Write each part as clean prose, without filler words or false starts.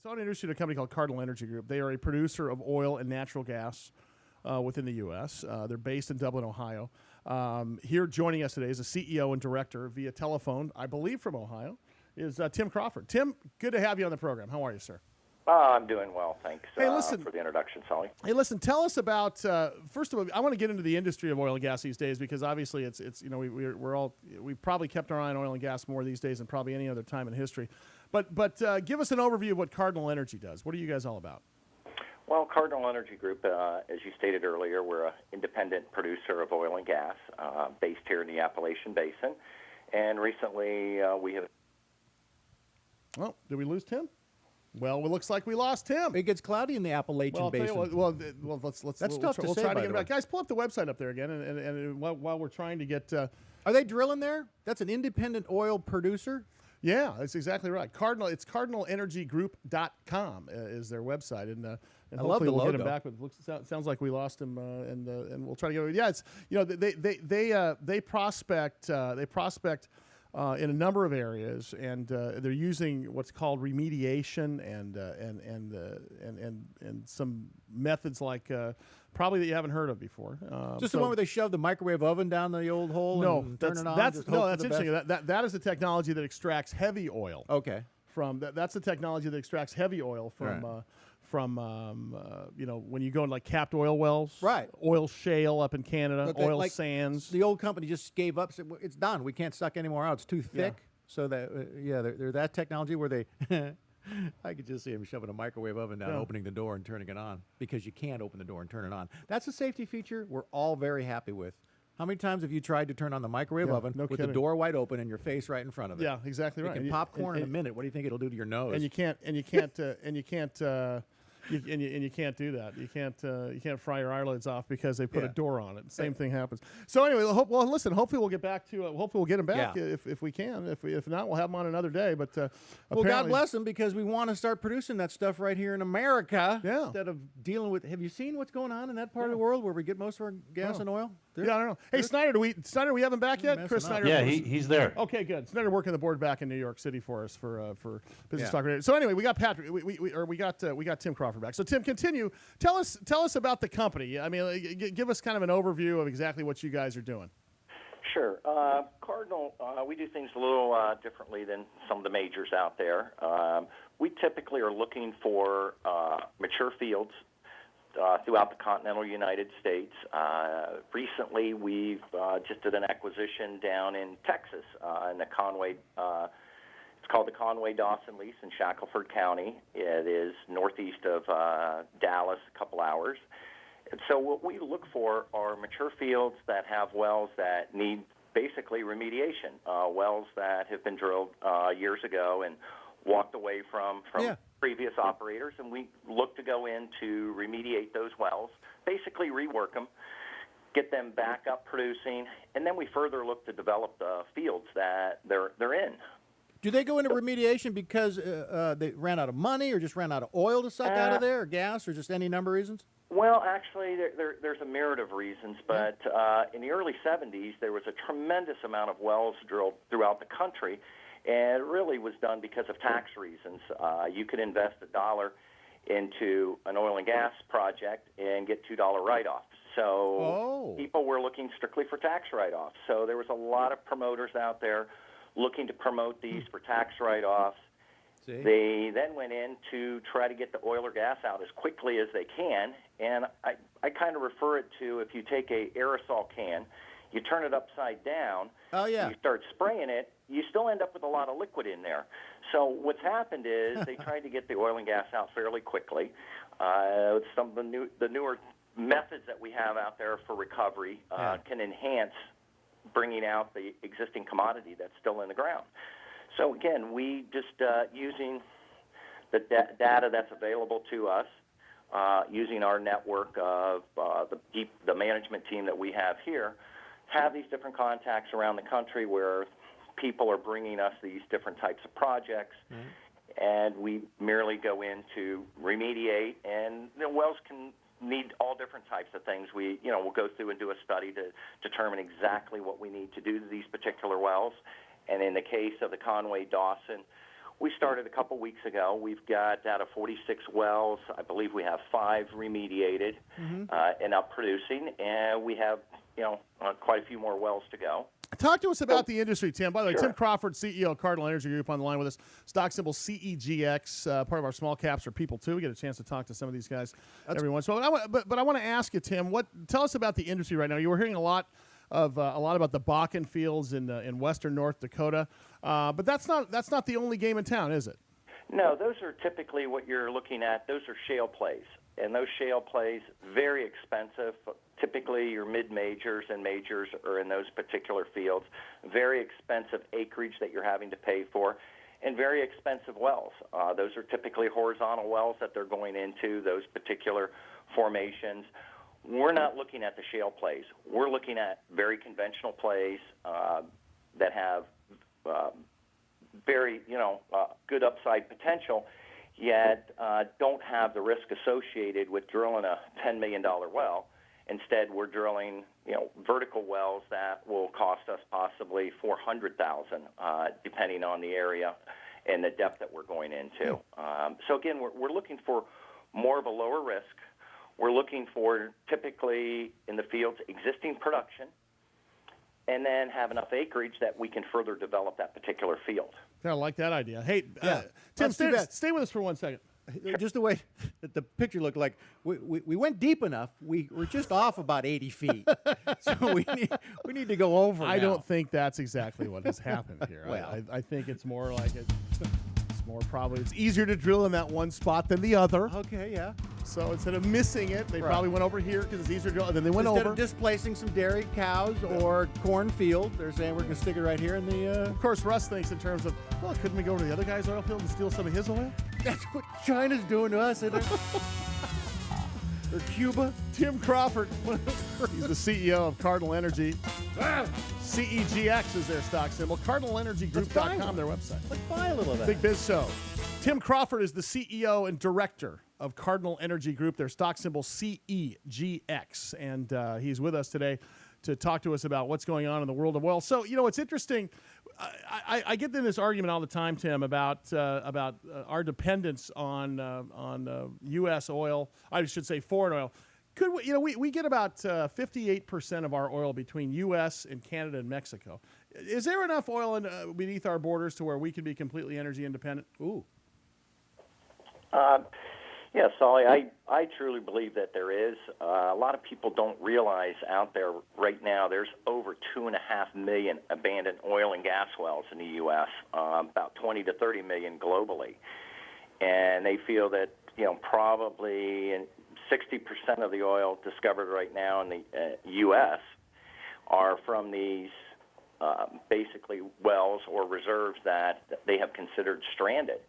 So I want to introduce you to a company called Cardinal Energy Group. They are a producer of oil and natural gas within the U.S. They're based in Dublin, Ohio. Here joining us today is the CEO and director via telephone, I believe from Ohio, is Tim Crawford. Tim, good to have you on the program. How are you, sir? I'm doing well, thanks Hey, listen, for the introduction, Sully. Hey, listen, tell us about, first of all, I want to get into the industry of oil and gas these days because obviously it's we've probably kept our eye on oil and gas more these days than probably any other time in history. But give us an overview of what Cardinal Energy does. What are you guys all about? Well, Cardinal Energy Group, as you stated earlier, we're an independent producer of oil and gas based here in the Appalachian Basin. And recently we have... Oh, did we lose Tim? Well, it looks like we lost Tim. It gets cloudy in the Appalachian Basin. Let's That's tough to say, try to by get the him way. back. Guys, pull up the website up there again, and while we're trying to get... Are they drilling there? That's an independent oil producer? Yeah, that's exactly right. It's cardinalenergygroup.com is their website, and I love the we'll logo. get him back. But sounds like we lost him, and we'll try to get him. Yeah, it's they prospect in a number of areas, and they're using what's called remediation and some methods like probably that you haven't heard of before. Just the one where they shove the microwave oven down the old hole and turn it on? That's just hope for the interesting. best? That is the technology that extracts heavy oil. Okay. That's the technology that extracts heavy oil from when you go in like capped oil wells, Right. Oil shale up in Canada, But oil sands. The old company just gave up, said, well, it's done. We can't suck any more out. It's too thick. Yeah. So that, they're that technology where they... I could just see him shoving a microwave oven down, opening the door and turning it on, because you can't open the door and turn it on. That's a safety feature we're all very happy with. How many times have you tried to turn on the microwave oven with the door wide open and your face right in front of it? Yeah, exactly right. You can popcorn in a minute. What do you think it'll do to your nose? And you can't do that. You can't fry your eyelids off because they put a door on it. Same thing happens. So anyway, listen. Hopefully we'll get back to. Hopefully we'll get him back if we can. If not, we'll have him on another day. But well, God bless him, because we want to start producing that stuff right here in America instead of dealing with. Have you seen what's going on in that part of the world where we get most of our gas and oil? I don't know. Hey, Snyder, do we have him back yet? Chris Snyder. Yeah, he's there. Okay, good. Snyder working the board back in New York City for us for Business Talk Radio. So anyway, we got Patrick. We got Tim Crawford back. So Tim, continue. Tell us about the company. I mean, give us kind of an overview of exactly what you guys are doing. Sure. Cardinal, we do things a little differently than some of the majors out there. We typically are looking for mature fields throughout the continental United States. Recently, we've just did an acquisition down in Texas in the Conway. It's called the Conway-Dawson lease in Shackelford County. It is northeast of Dallas, a couple hours. And so what we look for are mature fields that have wells that need basically remediation, wells that have been drilled years ago and walked away from previous operators, and we look to go in to remediate those wells, basically rework them, get them back up producing, and then we further look to develop the fields that they're in. Do they go into remediation because they ran out of money, or just ran out of oil to suck out of there, or gas, or just any number of reasons? Well, actually, there's a myriad of reasons, but in the early 70s, there was a tremendous amount of wells drilled throughout the country, and it really was done because of tax reasons. You could invest $1 into an oil and gas project and get $2 write-offs. So people were looking strictly for tax write-offs. So there was a lot of promoters out there looking to promote these for tax write-offs. They then went in to try to get the oil or gas out as quickly as they can, and I kind of refer it to, if you take a aerosol can, you turn it upside down, you start spraying it, you still end up with a lot of liquid in there. So what's happened is they tried to get the oil and gas out fairly quickly. Some of the newer methods that we have out there for recovery can enhance bringing out the existing commodity that's still in the ground. So again, we just using the data that's available to us, using our network of the management team that we have here, have these different contacts around the country where people are bringing us these different types of projects, and we merely go in to remediate, and the wells can need all different types of things. We'll go through and do a study to determine exactly what we need to do to these particular wells. And in the case of the Conway-Dawson, We started a couple weeks ago. We've got out of 46 wells, I believe we have 5 remediated and up producing, and we have quite a few more wells to go. Talk to us about the industry, Tim. By the way, Sure. Tim Crawford, CEO of Cardinal Energy Group, on the line with us. Stock symbol CEGX, part of our small caps for people too. We get a chance to talk to some of these guys every once in a while. But I want to ask you, Tim, tell us about the industry right now. You were hearing a lot about the Bakken fields in western North Dakota, but that's not the only game in town, is it? No, those are typically what you're looking at. Those are shale plays, and those shale plays very expensive. Typically, your mid-majors and majors are in those particular fields. Very expensive acreage that you're having to pay for, and very expensive wells. Those are typically horizontal wells that they're going into, those particular formations. We're not looking at the shale plays. We're looking at very conventional plays that have very, good upside potential, yet don't have the risk associated with drilling a $10 million well. Instead, we're drilling, vertical wells that will cost us possibly $400,000, depending on the area and the depth that we're going into. So again, we're looking for more of a lower risk. We're looking for typically in the fields existing production, and then have enough acreage that we can further develop that particular field. I like that idea. Hey, Tim, stay with us for 1 second. Just the way that the picture looked like, we went deep enough. We were just off about 80 feet. So we need to go over I now. don't think that's exactly what has happened here. Well. I think it's more like it's easier to drill in that one spot than the other. Okay, yeah. So instead of missing it, they probably went over here because it's easier to drill, and then they went Instead over. of displacing some dairy cows or cornfield, they're saying we're going to stick it right here in the... Of course, Russ thinks in terms of, well, couldn't we go to the other guy's oil field and steal some of his oil? That's what China's doing to us, isn't it? Or Cuba. Tim Crawford, he's the CEO of Cardinal Energy. CEGX is their stock symbol. CardinalEnergyGroup.com, their website. Let's buy a little of that. Big Biz Show. Tim Crawford is the CEO and director of Cardinal Energy Group, their stock symbol CEGX. And he's with us today to talk to us about what's going on in the world of oil. So, it's interesting. I get in this argument all the time, Tim, about our dependence on U.S. oil. I should say foreign oil. Could we get about 58% of our oil between U.S. and Canada and Mexico. Is there enough oil beneath our borders to where we can be completely energy independent? Ooh. Yeah, Solly, I truly believe that there is. A lot of people don't realize out there right now there's over 2.5 million abandoned oil and gas wells in the U.S., about 20 to 30 million globally. And they feel that, probably 60% of the oil discovered right now in the U.S. are from these basically wells or reserves that they have considered stranded.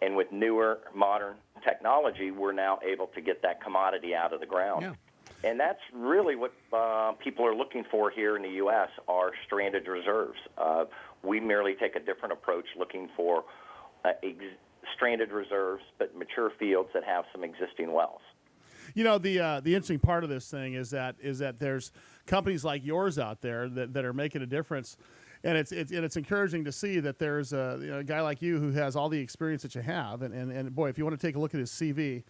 And with newer, modern technology, we're now able to get that commodity out of the ground. Yeah. And that's really what people are looking for here in the U.S. are stranded reserves. We merely take a different approach looking for stranded reserves, but mature fields that have some existing wells. The interesting part of this thing is that there's companies like yours out there that are making a difference. And it's encouraging to see that there's a guy like you who has all the experience that you have. And boy, if you want to take a look at his CV,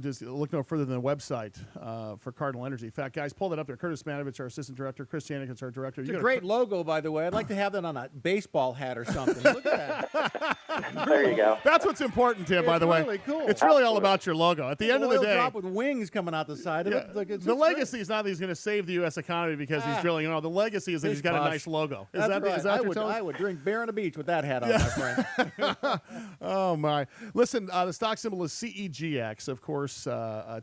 just look no further than the website for Cardinal Energy. In fact, guys, pull that up there. Curtis Manovich, our assistant director. Chris Janikins, our director. It's a great logo, by the way. I'd like to have that on a baseball hat or something. Look at that. There you go. That's what's important, Tim, by the way. It's really cool. It's really all about your logo. At the end of the day. Drop with wings coming out the side of it. The legacy is not that he's going to save the U.S. economy because he's drilling oil. The legacy is that he's got a nice logo. Is that right? I would drink beer on the beach with that hat on, my friend. Oh, my. Listen, the stock symbol is CEGX, of course.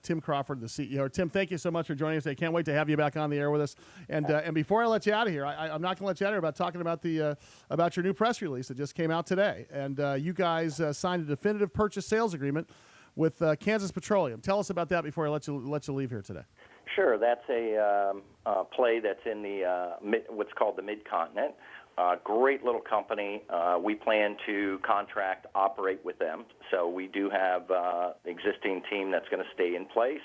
Tim Crawford, the CEO. Tim, thank you so much for joining us today. Can't wait to have you back on the air with us. And before I let you out of here, I'm not going to let you out of here about talking about your new press release that just came out today. And you guys signed a definitive purchase sales agreement with Kansas Petroleum. Tell us about that before I let you leave here today. Sure, that's a play that's in the what's called the Mid-Continent. Great little company. We plan to contract operate with them. So we do have an existing team that's going to stay in place.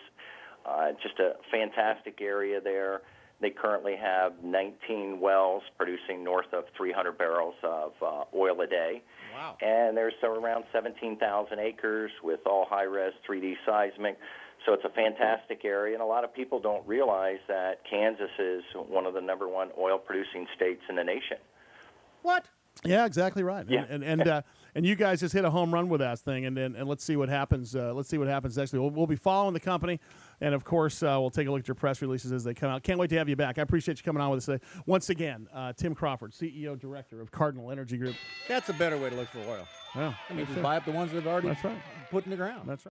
Just a fantastic area there. They currently have 19 wells producing north of 300 barrels of oil a day. Wow. And there's around 17,000 acres with all high-res 3D seismic. So it's a fantastic area, and a lot of people don't realize that Kansas is one of the number one oil-producing states in the nation. What? Yeah, exactly right. Yeah. And you guys just hit a home run with that thing, and let's see what happens. Let's see what happens next week. We'll be following the company, and of course, we'll take a look at your press releases as they come out. Can't wait to have you back. I appreciate you coming on with us today. Once again, Tim Crawford, CEO Director of Cardinal Energy Group. That's a better way to look for oil. Yeah, I mean, just buy up the ones that have already That's right. put in the ground. That's right.